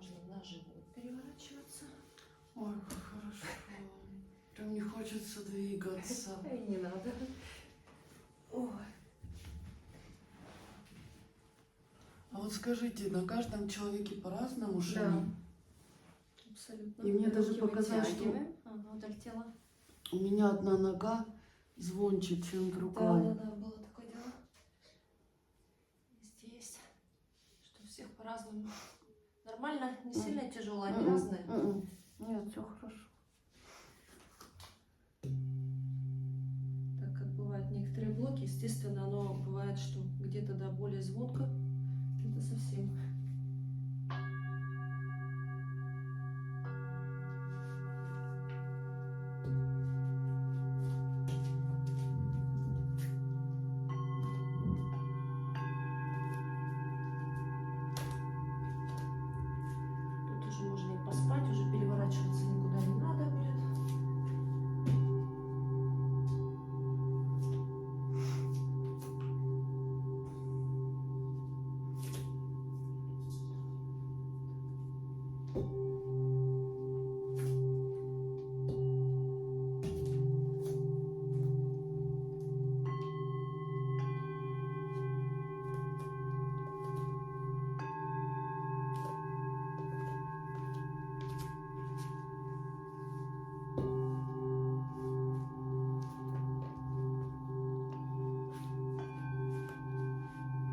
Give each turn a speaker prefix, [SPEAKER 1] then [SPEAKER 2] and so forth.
[SPEAKER 1] можно на живот переворачиваться.
[SPEAKER 2] Ой, как хорошо. Прям не хочется двигаться.
[SPEAKER 1] И не надо. Ой.
[SPEAKER 2] А вот скажите, на каждом человеке по-разному шаги?
[SPEAKER 1] Абсолютно.
[SPEAKER 2] И мне даже
[SPEAKER 1] Руки
[SPEAKER 2] показалось, что
[SPEAKER 1] вытягиваем. Ага, вдоль тела.
[SPEAKER 2] у меня одна нога звонче, чем
[SPEAKER 1] Да,
[SPEAKER 2] другая.
[SPEAKER 1] да, да, было такое дело. Здесь. Что у всех по-разному. Нормально? Не сильно тяжело, они разные.
[SPEAKER 2] Нет, все хорошо.
[SPEAKER 1] Так как бывают некоторые блоки, естественно, оно бывает, что где-то, да,